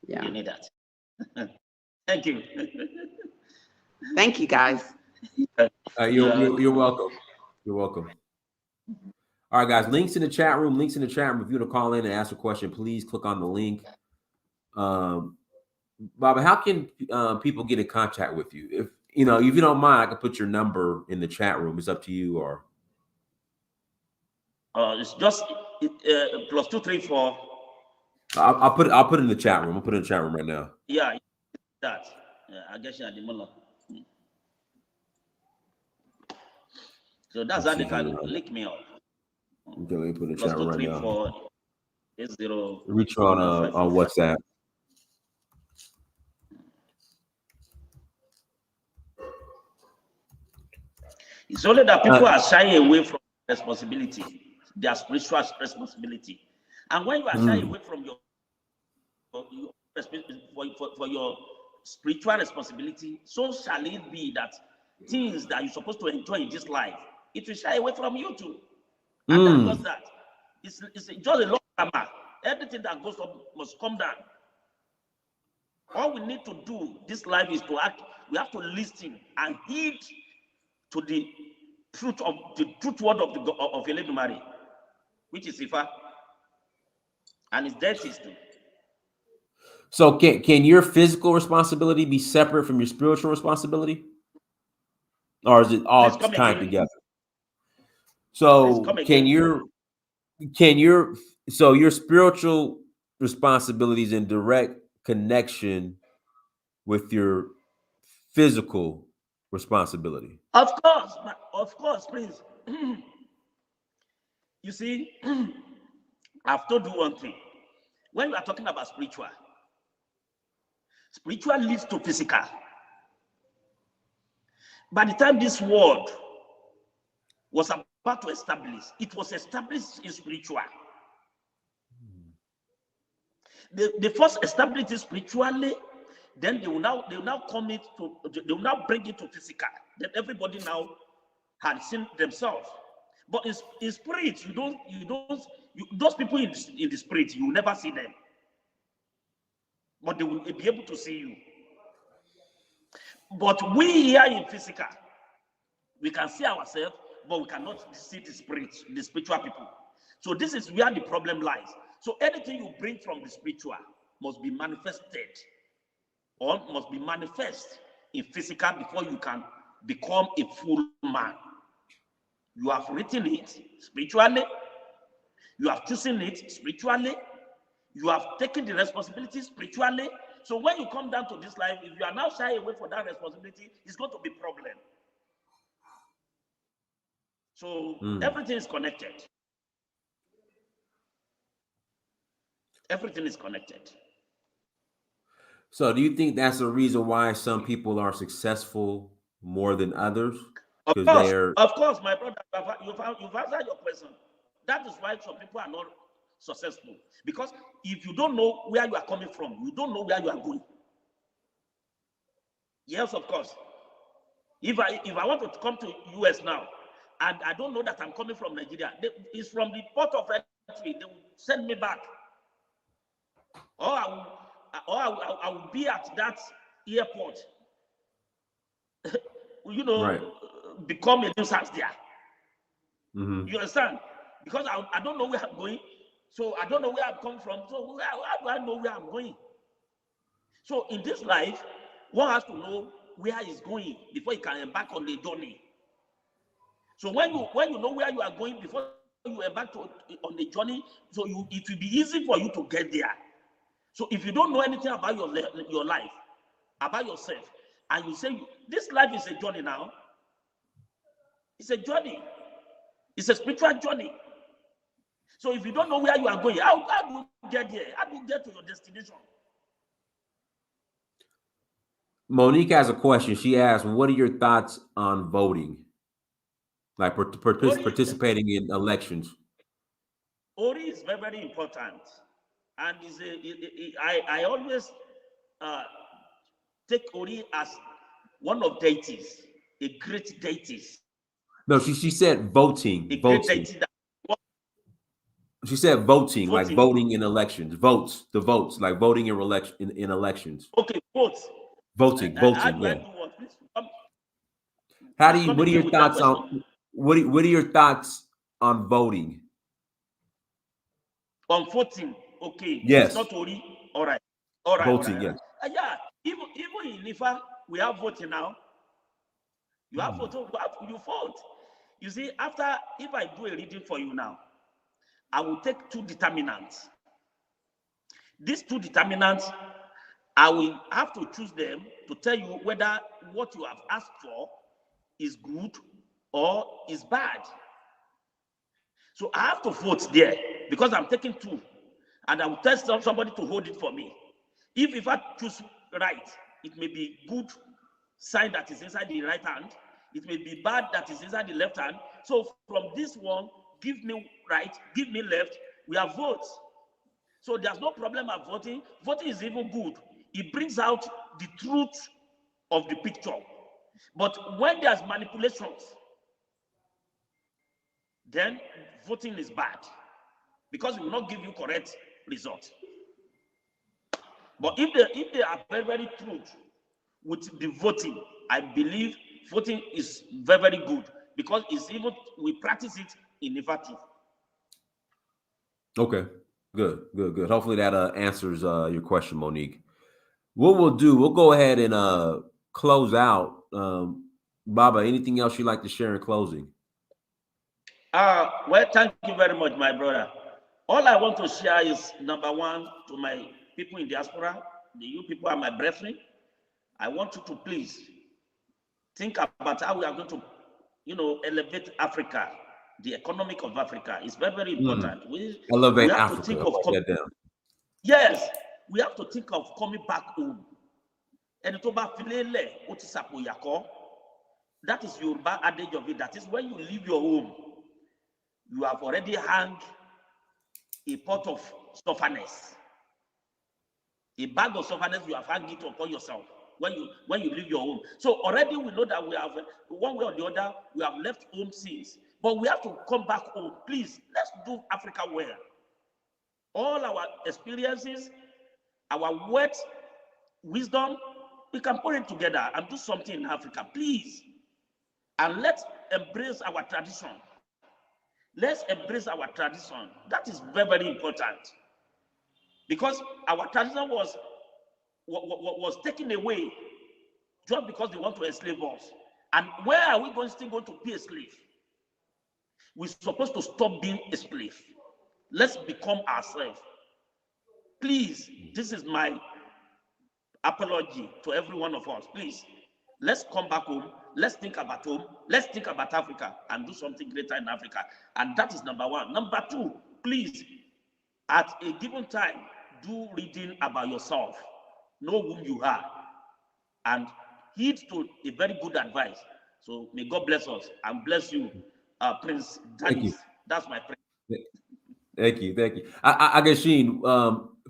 Yeah. You need that. Thank you. Thank you, guys. You're welcome. You're welcome. All right, guys. Links in the chat room. If you want to call in and ask a question, please click on the link. Baba, how can people get in contact with you? If you don't mind, I can put your number in the chat room. It's up to you, or it's just +234. I'll put it in the chat room. I'll put it in the chat room right now. Yeah, that. Ageshin Adimula. So that's how they can link me up. Okay, let me put in the Plus chat two right three now. four 80. Reach on WhatsApp. It's only that people are shying away from responsibility, their spiritual responsibility. And when you are shying away from your for your spiritual responsibility, so shall it be that things that you're supposed to enjoy in this life, it will shy away from you too. And that's just that. It's just a long drama. Everything that goes up must come down. All we need to do this life is to act. We have to listen and heed to the truth word of Eledumare, which is Ifa, and its death too. So can your physical responsibility be separate from your spiritual responsibility, or is it all tied together? So so your spiritual responsibility is in direct connection with your physical responsibility? Of course, please. You see, I've told you one thing. When we are talking about spiritual leads to physical. By the time this world was about to establish, it was established in spiritual. They first established it spiritually, then they will now bring it to physical. That everybody now had seen themselves. But in spirit, those people in the spirit, you will never see them. But they will be able to see you. But we here in physical, we can see ourselves, but we cannot see the spiritual people. So this is where the problem lies. So anything you bring from the spiritual must be manifested, or must be manifest in physical before you can become a full man. You have written it spiritually, you have chosen it spiritually, you have taken the responsibility spiritually. So when you come down to this life, if you are now shy away from that responsibility, it's going to be a problem. So everything is connected. Everything is connected. So do you think that's the reason why some people are successful more than others? Of course, my brother, you've answered your question. That is why some people are not successful. Because if you don't know where you are coming from, you don't know where you are going. Yes, of course. If I want to come to US now, and I don't know that I'm coming from Nigeria, it's from the port of entry, they will send me back. Or I will be at that airport, become a nuisance there. You understand? Because I don't know where I'm going, so I don't know where I'm coming from. So how do I know where I'm going? So in this life, one has to know where he's going before he can embark on the journey. So when you know where you are going before you embark on the journey, so it will be easy for you to get there. So if you don't know anything about your life, about yourself, and you say this life is a journey now, it's a journey. It's a spiritual journey. So if you don't know where you are going, how do you get there? How do you get to your destination? Monique has a question. She asked, what are your thoughts on voting? Like participating in elections? Ori is very, very important. And I always take Ori as one of deities, a great deities. No, she said voting. A great deity she said voting, like voting in elections. Votes, the votes, like voting in elections. Okay, votes. Voting, yeah. What are your thoughts on what are your thoughts on voting? On voting, okay. Yes. It's not Ori. All right. Voting, yes. Yeah, even in Ifa, we have voting now. You have vote, you vote. You see, if I do a reading for you now, I will take two determinants. These two determinants, I will have to choose them to tell you whether what you have asked for is good or is bad. So I have to vote there because I'm taking 2, and I will tell somebody to hold it for me. If I choose right, it may be good sign that is inside the right hand. It may be bad that is inside the left hand. So from this one, give me right, give me left, we have votes. So there's no problem of voting. Voting is even good. It brings out the truth of the picture. But when there's manipulations, then voting is bad because it will not give you correct results. But if they are very, very true with the voting, I believe voting is very, very good because it's even we practice it innovative. Okay, good. Hopefully that answers your question, Monique. What we'll do, we'll go ahead and close out. Baba, anything else you'd like to share in closing? Well, thank you very much, my brother. All I want to share is, number one, to my people in diaspora, you people are my brethren. I want you to please think about how we are going to, elevate Africa. The economic of Africa is very, very important. We Elevate have Africa. to think of Write that down. yes, we have to think of coming back home. And that is Yoruba adage of it. That is when you leave your home, you have already hung a pot of stuffiness. A bag of stuffiness, you have hung it upon yourself when you leave your home. So already we know that we have, one way or the other, we have left home since. But we have to come back home. Please, let's do Africa well. All our experiences, our words, wisdom, we can put it together and do something in Africa, please. And let's embrace our tradition. Let's embrace our tradition. That is very, very important. Because our tradition was taken away just because they want to enslave us. And where are we still going to be a slave? We're supposed to stop being a slave. Let's become ourselves. Please, this is my apology to every one of us. Please, let's come back home. Let's think about home. Let's think about Africa and do something greater in Africa. And that is number one. Number two, please, at a given time, do reading about yourself. Know whom you are. And heed to a very good advice. So may God bless us and bless you, Prince Dennis. That's my prayer. Thank you. Ageshin,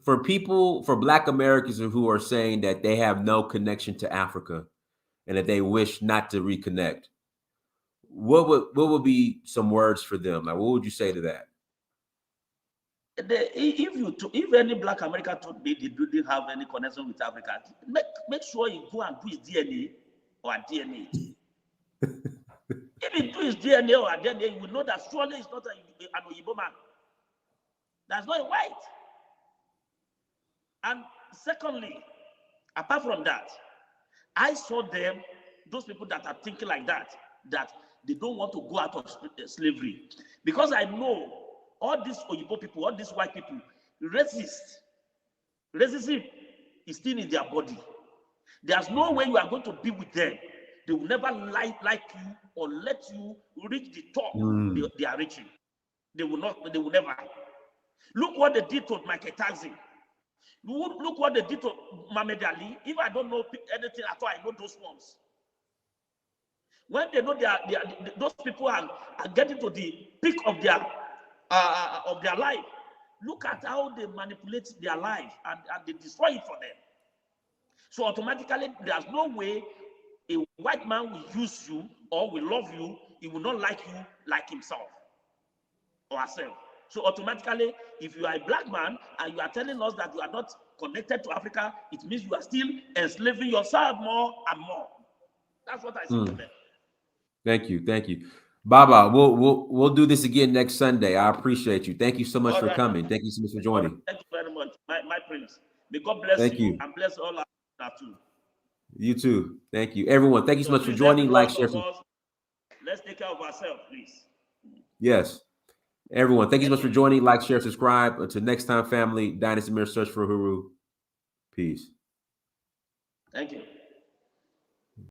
for Black Americans who are saying that they have no connection to Africa and that they wish not to reconnect, what would be some words for them? Like, what would you say to that? If any Black American told me they didn't have any connection with Africa, make sure you go and do his DNA or DNA. If he do his DNA or DNA, you will know that surely it's not an Oyibo man. That's not a white. And secondly, apart from that, I saw them, those people that are thinking like that they don't want to go out of slavery. Because I know all these Oyibo people, all these white people, racism is still in their body. There's no way you are going to be with them. They will never like you or let you reach the top they are reaching. They will never. Look what they did to Michael Tyson. Look what they did to Muhammad Ali. If I don't know anything at all, I know those ones. When they know those people are getting to the peak of their life, look at how they manipulate their life and they destroy it for them. So automatically, there's no way a white man will use you or will love you. He will not like you like himself or herself. So automatically, if you are a Black man and you are telling us that you are not connected to Africa, it means you are still enslaving yourself more and more. That's what I see to them. Thank you. Baba, we'll do this again next Sunday. I appreciate you. Thank you so much for coming. Thank you so much for joining. Thank you very much, my prince. May God bless you and bless all our too. You too. Thank you. Everyone, thank you so much for joining. Like, share. Let's take care of ourselves, please. Yes. Everyone, thank you so much for joining. Like, share, subscribe. Until next time, family, Dynasty Mirror Search for Huru. Peace. Thank you.